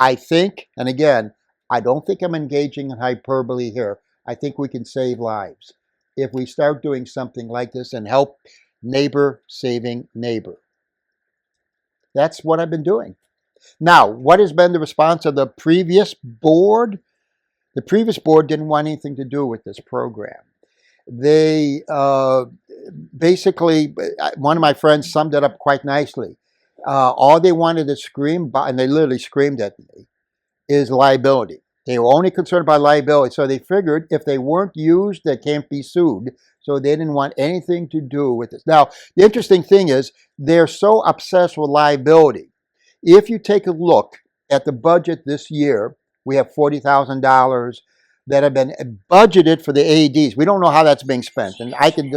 I think, and again, I don't think I'm engaging in hyperbole here. I think we can save lives if we start doing something like this and help neighbor saving neighbor. That's what I've been doing. Now, what has been the response of the previous board? The previous board didn't want anything to do with this program. They basically, one of my friends summed it up quite nicely. All they wanted to scream, and they literally screamed at me, is liability. They were only concerned about liability, so they figured if they weren't used, they can't be sued. So they didn't want anything to do with this. Now, the interesting thing is they're so obsessed with liability. If you take a look at the budget this year, we have $40,000 that have been budgeted for the AEDs. We don't know how that's being spent, and I can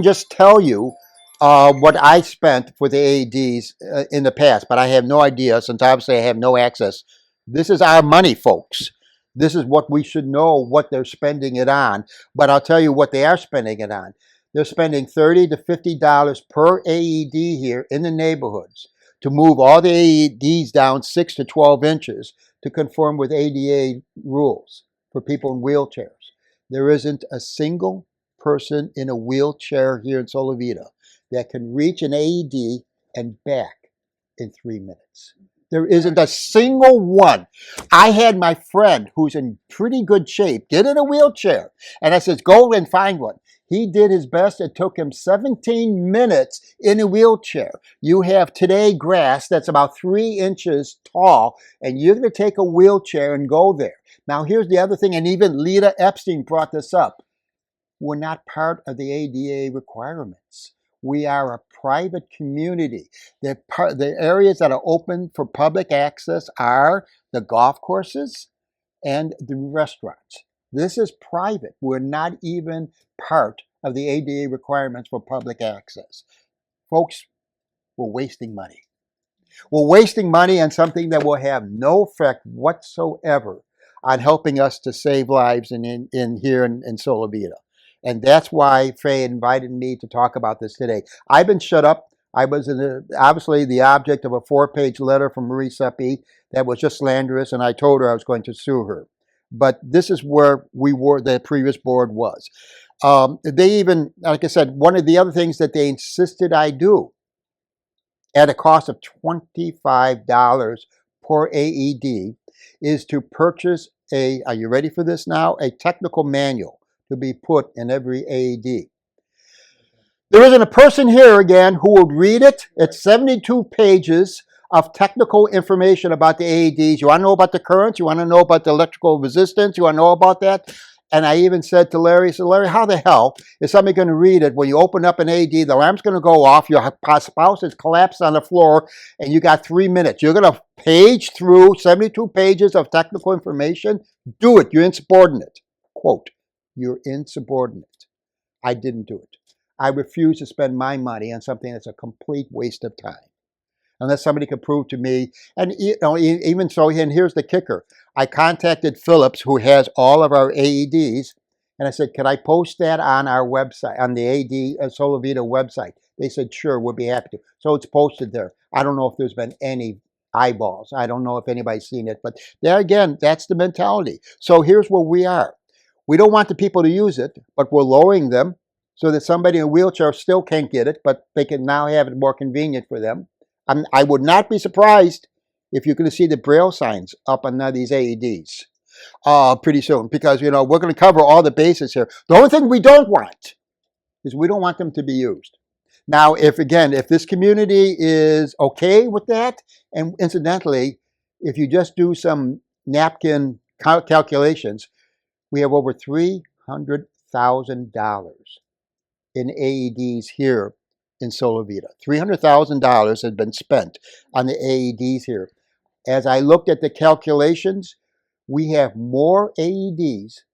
just tell you what I spent for the AEDs in the past, but I have no idea since obviously I have no access. This is our money, folks. This is what we should know what they're spending it on. But I'll tell you what they are spending it on. They're spending $30 to $50 per AED here in the neighborhoods to move all the AEDs down 6 to 12 inches to conform with ADA rules for people in wheelchairs. There isn't a single person in a wheelchair here in SoliVita that can reach an AED and back in 3 minutes. There isn't a single one. I had my friend who's in pretty good shape get in a wheelchair, and I said, go and find one. He did his best. It took him 17 minutes in a wheelchair. You have today grass that's about 3 inches tall, and you're going to take a wheelchair and go there. Now, here's the other thing, and even Lita Epstein brought this up. We're not part of the ADA requirements. We are a private community. The areas that are open for public access are the golf courses and the restaurants. This is private. We're not even part of the ADA requirements for public access. Folks, we're wasting money. We're wasting money on something that will have no effect whatsoever on helping us to save lives in here in SoliVita. And that's why Faye invited me to talk about this today. I've been shut up. I was obviously the object of a 4-page letter from Marie Seppi that was just slanderous, and I told her I was going to sue her. But this is where the previous board was. They even, like I said, one of the other things that they insisted I do at a cost of $25 per AED is to purchase are you ready for this now? A technical manual to be put in every AED. There isn't a person here again who would read it. It's 72 pages of technical information about the AEDs. You want to know about the currents? You want to know about the electrical resistance? You want to know about that? And I even said to Larry, Larry, how the hell is somebody going to read it when you open up an AED, the alarm's going to go off, your spouse is collapsed on the floor, and you got 3 minutes. You're going to page through 72 pages of technical information? Do it. You're insubordinate. Quote, you're insubordinate. I didn't do it. I refuse to spend my money on something that's a complete waste of time. Unless somebody could prove to me, and even so, and here's the kicker. I contacted Philips, who has all of our AEDs, and I said, could I post that on our website, on the AED SoliVita website? They said, sure, we'll be happy to. So it's posted there. I don't know if there's been any eyeballs. I don't know if anybody's seen it, but there again, that's the mentality. So here's where we are. We don't want the people to use it, but we're lowering them so that somebody in a wheelchair still can't get it, but they can now have it more convenient for them. I would not be surprised if you're going to see the Braille signs up on these AEDs pretty soon, because, we're going to cover all the bases here. The only thing we don't want is we don't want them to be used. Now, if this community is okay with that, and incidentally, if you just do some napkin calculations, we have over $300,000 in AEDs here in SoliVita. $300,000 has been spent on the AEDs here. As I looked at the calculations, we have more AEDs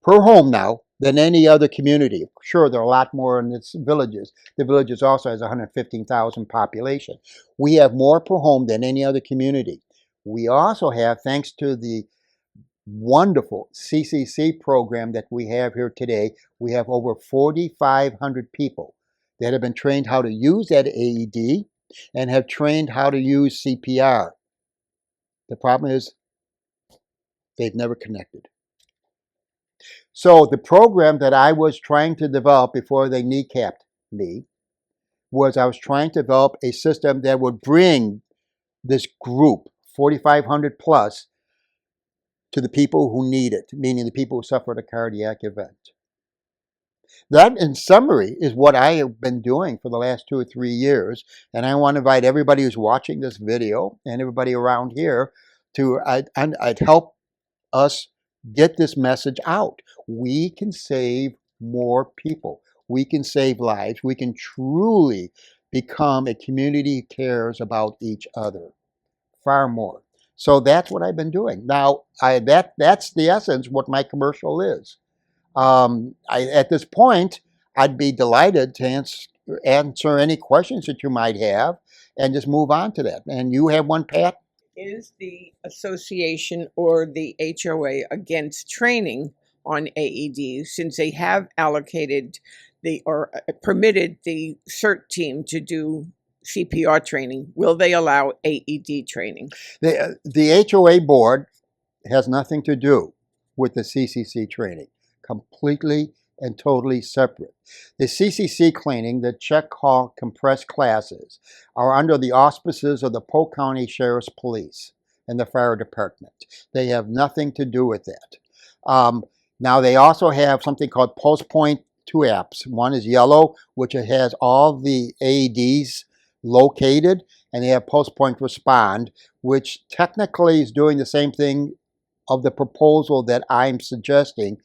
per home now than any other community. Sure, there are a lot more in its villages. The villages also has 115,000 population. We have more per home than any other community. We also have, thanks to the wonderful CCC program that we have here today, we have over 4,500 people that have been trained how to use that AED. and have trained how to use CPR. The problem is they've never connected. So the program that I was trying to develop before they kneecapped me was I was trying to develop a system that would bring this group, 4,500 plus, to the people who need it, meaning the people who suffered a cardiac event. That, in summary, is what I have been doing for the last 2 or 3 years. And I want to invite everybody who's watching this video and everybody around here to I'd help us get this message out. We can save more people. We can save lives. We can truly become a community who cares about each other far more. So that's what I've been doing. Now, that's the essence what my commercial is. At this point, I'd be delighted to answer any questions that you might have and just move on to that. And you have one, Pat? Is the association or the HOA against training on AEDs, since they have allocated or permitted the CERT team to do CPR training? Will they allow AED training? The HOA board has nothing to do with the CCC training. Completely and totally separate. The CCC training, the check hall compressed classes, are under the auspices of the Polk County Sheriff's Police and the Fire Department. They have nothing to do with that. Now they also have something called PulsePoint 2 apps. One is yellow, which has all the AEDs located, and they have PulsePoint Respond, which technically is doing the same thing of the proposal that I'm suggesting,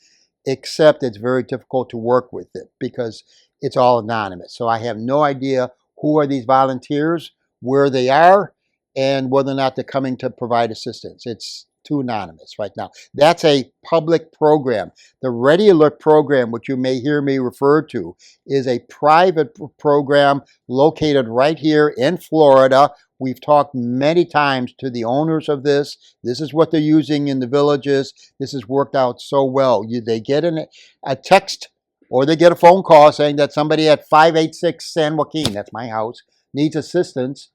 except it's very difficult to work with it because it's all anonymous. So I have no idea who are these volunteers, where they are, and whether or not they're coming to provide assistance. It's too anonymous right now. That's a public program. The Ready Alert program, which you may hear me refer to, is a private program located right here in Florida. We've talked many times to the owners of this. This is what they're using in the villages. This has worked out so well. They get a text or they get a phone call saying that somebody at 586 San Joaquin, that's my house, needs assistance.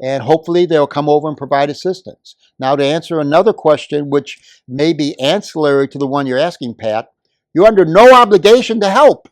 And hopefully they'll come over and provide assistance. Now, to answer another question, which may be ancillary to the one you're asking, Pat, you're under no obligation to help.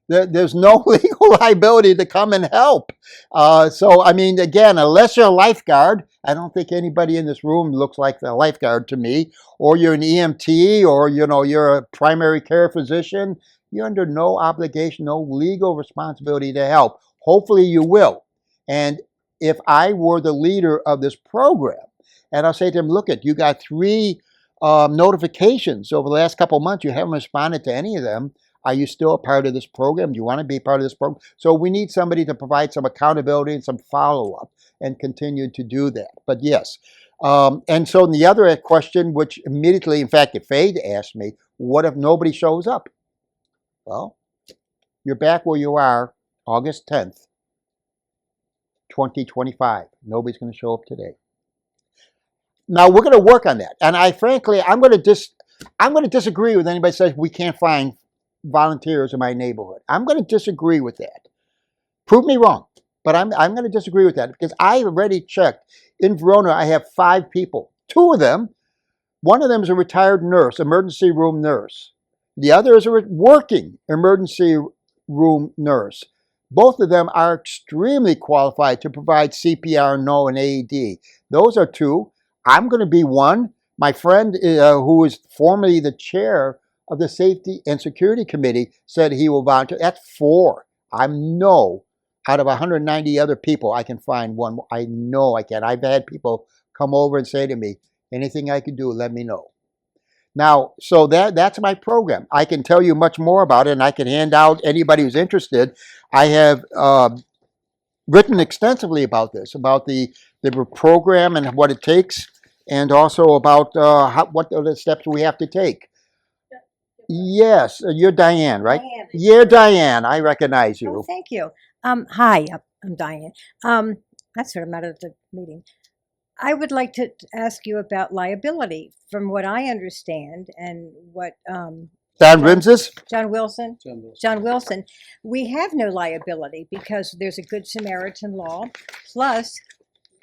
There's no legal liability to come and help. So, I mean, again, unless you're a lifeguard, I don't think anybody in this room looks like a lifeguard to me, or you're an EMT, or, you're a primary care physician, you're under no obligation, no legal responsibility to help. Hopefully you will. And if I were the leader of this program, and I'll say to them, look, you got 3 notifications over the last couple of months. You haven't responded to any of them. Are you still a part of this program? Do you want to be part of this program? So we need somebody to provide some accountability and some follow-up and continue to do that. But yes. And so the other question, which immediately, in fact, if Fade asked me, what if nobody shows up? Well, you're back where you are August 10th. 2025. Nobody's going to show up today. Now we're going to work on that, and I'm going to disagree with anybody who says we can't find volunteers in my neighborhood. I'm going to disagree with that. Prove me wrong, but I'm going to disagree with that because I already checked. In Verona, I have 5 people. 2 of them, one of them is a retired nurse, emergency room nurse. The other is a working emergency room nurse. Both of them are extremely qualified to provide CPR, NO, and AED. Those are 2. I'm going to be 1. My friend, who is formerly the chair of the Safety and Security Committee, said he will volunteer. That's 4. I know out of 190 other people, I can find 1. I know I can. I've had people come over and say to me, anything I can do, let me know. Now, so that's my program. I can tell you much more about it, and I can hand out anybody who's interested. I have written extensively about this, about the program and what it takes, and also about what are the steps we have to take. Yes, you're Diane, right? Diane. You're Diane. I recognize you. Oh, thank you. Hi, I'm Diane. That's what I'm out of the meeting. I would like to ask you about liability. From what I understand and what Don Rimses? John Wilson. John Wilson. We have no liability because there's a Good Samaritan law. Plus,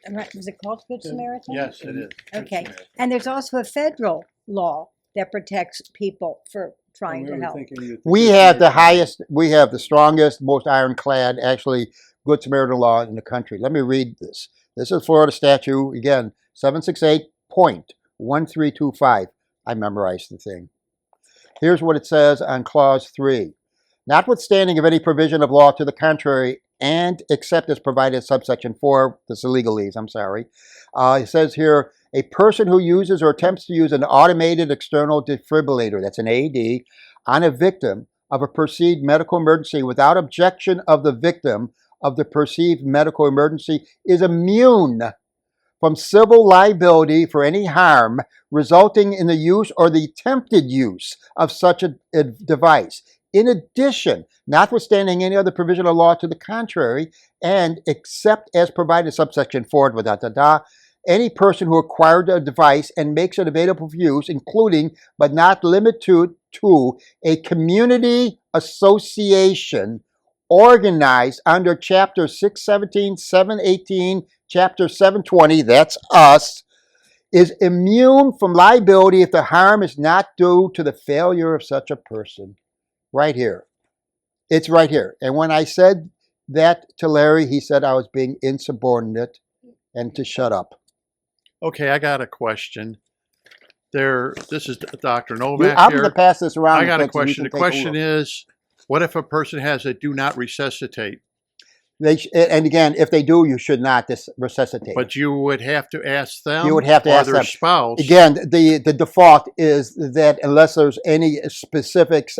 was it called Good Samaritan? Yes, it is. Okay. And there's also a federal law that protects people for trying to help. We have the highest, we have the strongest, most ironclad, actually, Good Samaritan law in the country. Let me read this. This is Florida statute, again, 768.1325. I memorized the thing. Here's what it says on Clause 3. Notwithstanding of any provision of law to the contrary, and except as provided in subsection 4, this is legalese, I'm sorry. It says here, a person who uses or attempts to use an automated external defibrillator, that's an AED, on a victim of a perceived medical emergency without objection of the victim of the perceived medical emergency is immune from civil liability for any harm resulting in the use or the attempted use of such a device. In addition, notwithstanding any other provision of law to the contrary, and except as provided in subsection 4, any person who acquired a device and makes it available for use, including but not limited to a community association organized under Chapter 617, 718, Chapter 720, that's us, is immune from liability if the harm is not due to the failure of such a person. Right here. It's right here. And when I said that to Larry, he said I was being insubordinate and to shut up. Okay, I got a question. This is Dr. Novak I'm here. going to pass this around. I got a so you question. can The take a question look. is, what if a person has a do not resuscitate? And again, if they do, you should not resuscitate. But you would have to ask them. You would have to or ask their them. spouse. Again, the default is that unless there's any specifics,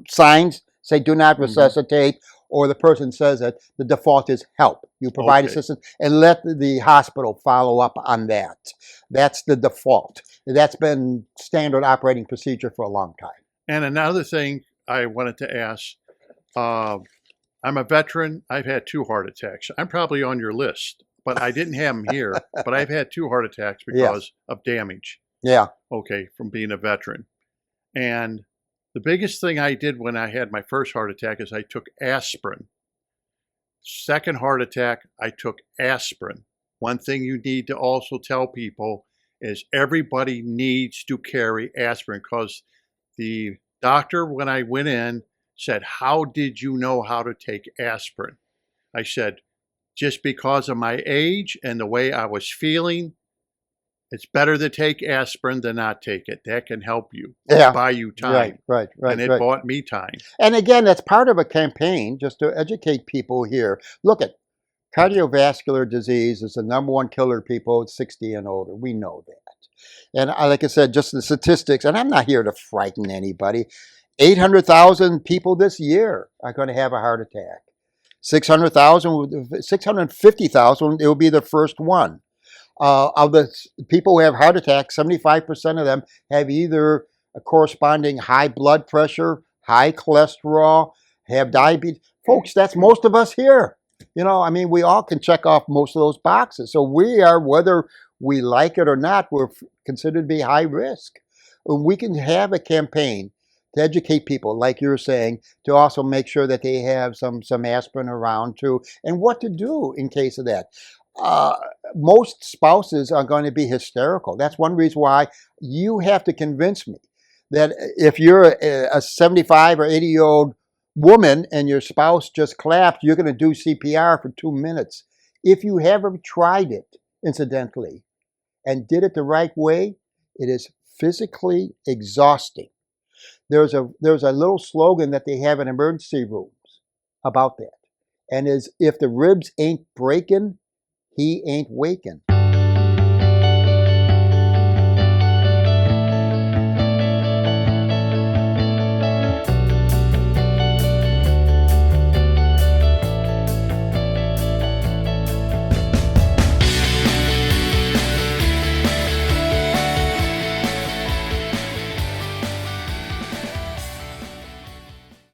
signs say do not resuscitate, or the person says it, the default is help. You provide assistance and let the hospital follow up on that. That's the default. That's been standard operating procedure for a long time. And another thing I wanted to ask, I'm a veteran. I've had 2 heart attacks. I'm probably on your list, but I didn't have them here. But I've had 2 heart attacks because of damage. Yeah. Okay, from being a veteran. And the biggest thing I did when I had my first heart attack is I took aspirin. Second heart attack, I took aspirin. One thing you need to also tell people is everybody needs to carry aspirin, because the doctor, when I went in, said, "How did you know how to take aspirin?" I said, "Just because of my age and the way I was feeling, it's better to take aspirin than not take it. That can help you, buy you time." Right. And it bought me time. And again, that's part of a campaign just to educate people here. Look at cardiovascular disease is the #1 killer of people 60 and older. We know that. And like I said, just the statistics, and I'm not here to frighten anybody. 800,000 people this year are going to have a heart attack. 650,000, it will be the first one. Of the people who have heart attacks, 75% of them have either a corresponding high blood pressure, high cholesterol, have diabetes. Folks, that's most of us here. You know, I mean, we all can check off most of those boxes. So we are, whether we like it or not, we're considered to be high risk. And we can have a campaign to educate people, like you're saying, to also make sure that they have some aspirin around too, and what to do in case of that. Most spouses are going to be hysterical. That's one reason why you have to convince me that if you're a 75 or 80-year-old woman and your spouse just clapped, you're going to do CPR for 2 minutes. If you haven't tried it, incidentally, and did it the right way, it is physically exhausting. There's a little slogan that they have in emergency rooms about that, and is if the ribs ain't breaking, he ain't waking.